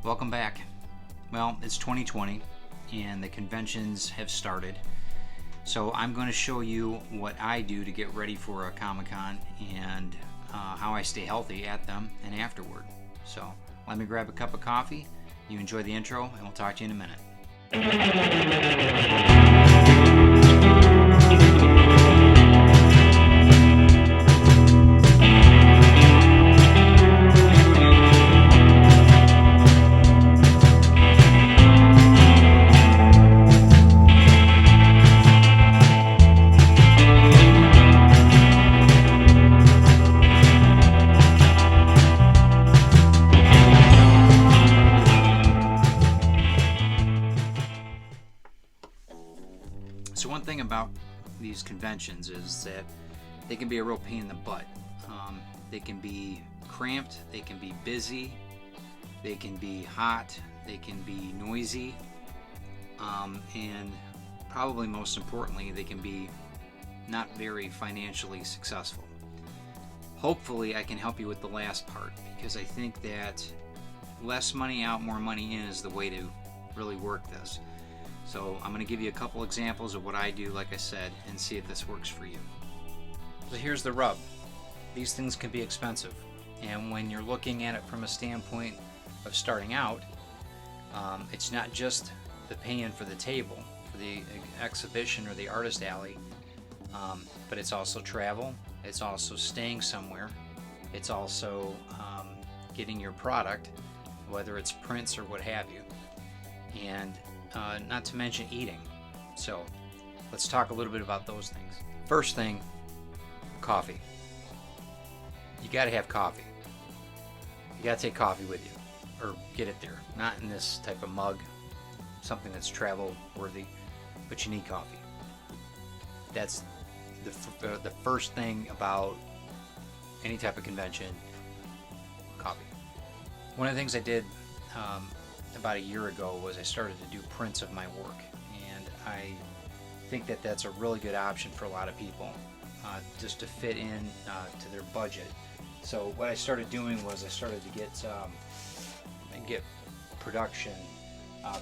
Welcome back. Well, it's 2020 and the conventions have started. So I'm going to show you what I do to get ready for a Comic-Con and how I stay healthy at them and afterward. So let me grab a cup of coffee. You enjoy the intro and we'll talk to you in a minute. So one thing about these conventions is that they can be a real pain in the butt. They can be cramped, they can be busy, they can be hot, they can be noisy, and probably most importantly, they can be not very financially successful. Hopefully I can help you with the last part, because I think that less money out, more money in is the way to really work this. So I'm going to give you a couple examples of what I do, like I said, and see if this works for you. So here's the rub. These things can be expensive, and when you're looking at it from a standpoint of starting out, it's not just the paying for the table, for the exhibition or the artist alley, but it's also travel, it's also staying somewhere, it's also getting your product, whether it's prints or what have you, and not to mention eating. So let's talk a little bit about those things. First thing, coffee. You got to have coffee. You got to take coffee with you, or get it there. Not in this type of mug, something that's travel worthy, but you need coffee. That's the first thing about any type of convention, coffee. One of the things I did about a year ago was I started to do prints of my work, and I think that that's a really good option for a lot of people, just to fit in to their budget. So what I started doing was I started to get production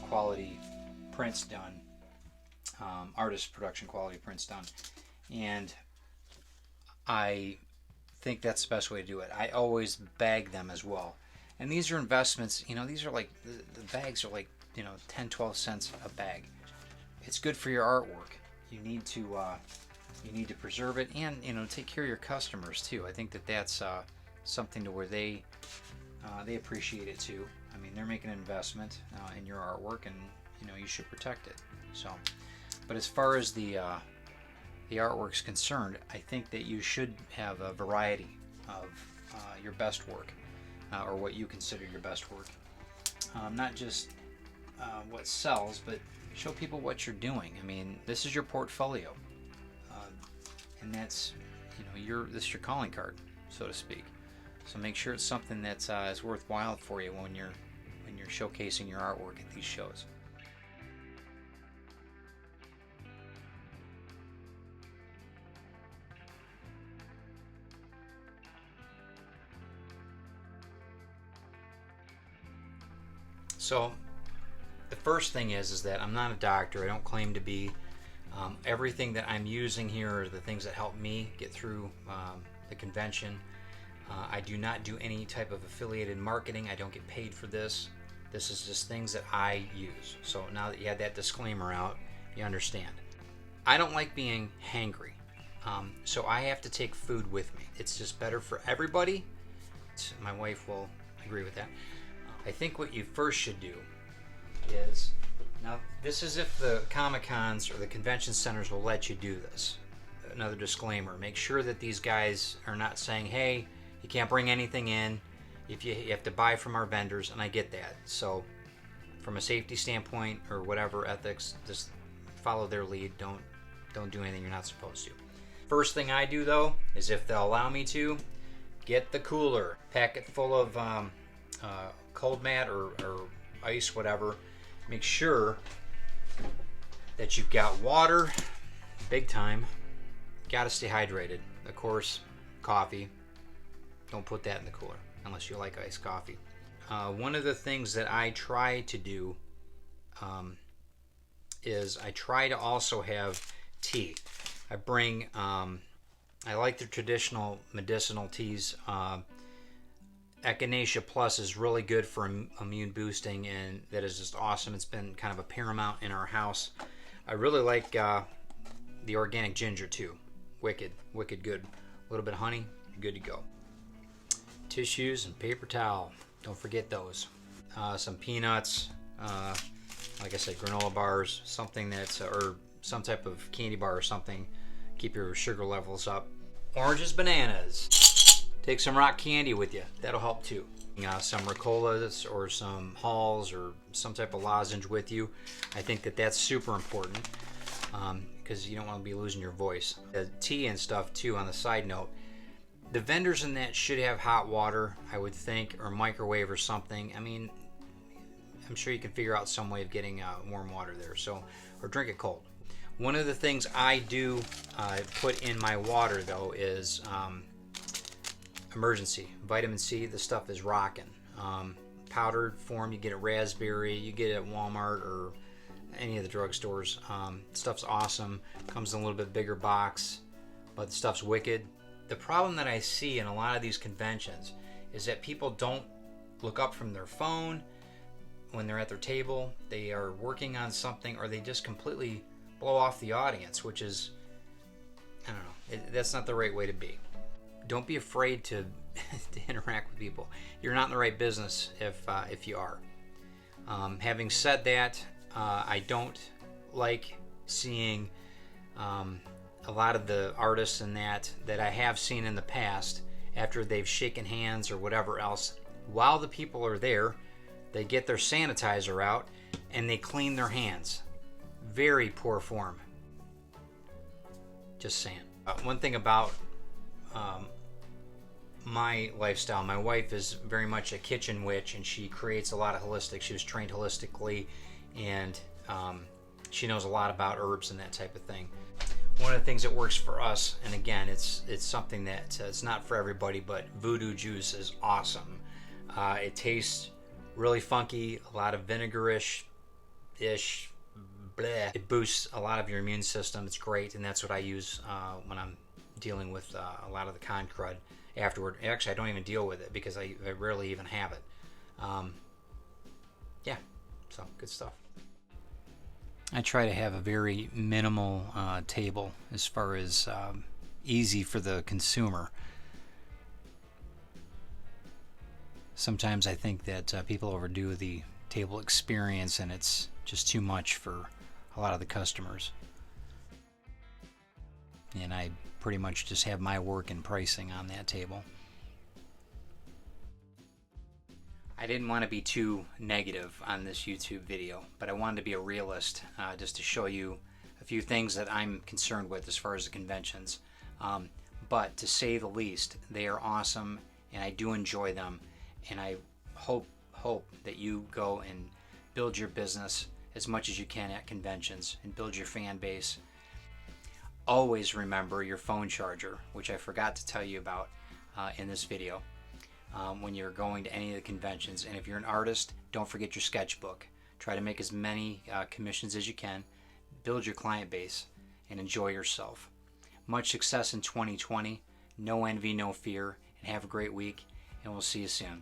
quality prints done, artist production quality prints done, and I think that's the best way to do it. I always bag them as well. And these are investments, these are like, the bags are like, 10, 12 cents a bag. It's good for your artwork. You need to preserve it and, take care of your customers too. I think that that's something to where they appreciate it too. I mean, they're making an investment in your artwork, and, you should protect it. So, but as far as the artwork's concerned, I think that you should have a variety of your best work. Or what you consider your best work. Not just what sells, but show people what you're doing. I mean, this is your portfolio, and that's, this is your calling card, so to speak. So make sure it's something that's is worthwhile for you when you're showcasing your artwork at these shows. So the first thing is that I'm not a doctor. I don't claim to be. Everything that I'm using here are the things that help me get through the convention. I do not do any type of affiliated marketing. I don't get paid for this. This is just things that I use. So now that you had that disclaimer out, you understand. I don't like being hangry, so I have to take food with me. It's just better for everybody. My wife will agree with that. I think what you first should do is, now this is if the Comic-Cons or the convention centers will let you do this. Another disclaimer, make sure that these guys are not saying, hey, you can't bring anything in, if you have to buy from our vendors, and I get that. So from a safety standpoint or whatever, ethics, just follow their lead. Don't do anything you're not supposed to. First thing I do though is, if they'll allow me to, get the cooler, pack it full of cold mat or ice, whatever. Make sure that you've got water, big time. Got to stay hydrated. Of course, coffee. Don't put that in the cooler unless you like iced coffee. one of the things that I try to do is I try to also have tea. I bring, I like the traditional medicinal teas. Echinacea Plus is really good for immune boosting, and that is just awesome. It's been kind of a paramount in our house. I really like the organic ginger too. Wicked good. A little bit of honey, you're good to go. Tissues and paper towel. Don't forget those. Some peanuts, like I said, granola bars, something that's, or some type of candy bar or something. Keep your sugar levels up. Oranges, bananas. Take some rock candy with you. That'll help too. Some Ricolas or some Halls or some type of lozenge with you. I think that that's super important because you don't want to be losing your voice. The tea and stuff too, on the side note. The vendors in that should have hot water, I would think, or microwave or something. I mean, I'm sure you can figure out some way of getting warm water there. So, or drink it cold. One of the things I do put in my water though is emergency vitamin C. The stuff is rocking. Powdered form, you get at raspberry, you get it at Walmart or any of the drugstores. Stuff's awesome. Comes in a little bit bigger box, but the stuff's wicked. The problem that I see in a lot of these conventions is that people don't look up from their phone when they're at their table. They are working on something, or they just completely blow off the audience, which is, I don't know, that's not the right way to be. Don't be afraid to interact with people. You're not in the right business if you are. Having said that, I don't like seeing a lot of the artists in that I have seen in the past, after they've shaken hands or whatever else, while the people are there, they get their sanitizer out and they clean their hands. Very poor form. Just saying. One thing about my lifestyle, my wife is very much a kitchen witch, and she creates a lot of holistic. She was trained holistically, and she knows a lot about herbs and that type of thing. One of the things that works for us, and again, it's something that it's not for everybody, but voodoo juice is awesome. It tastes really funky, a lot of vinegarish-ish, bleh. It boosts a lot of your immune system. It's great, and that's what I use when I'm dealing with a lot of the ConCrud afterward. Actually, I don't even deal with it because I rarely even have it. Yeah, so good stuff. I try to have a very minimal table as far as easy for the consumer. Sometimes I think that people overdo the table experience, and it's just too much for a lot of the customers. And I pretty much just have my work and pricing on that table. I didn't want to be too negative on this YouTube video, but I wanted to be a realist, just to show you a few things that I'm concerned with as far as the conventions. But to say the least, they are awesome, and I do enjoy them, and I hope that you go and build your business as much as you can at conventions and build your fan base. Always remember your phone charger, which I forgot to tell you about in this video. When you're going to any of the conventions. And if you're an artist, don't forget your sketchbook. Try to make as many commissions as you can, build your client base, and enjoy yourself. Much success in 2020. No envy, no fear, and have a great week, and we'll see you soon.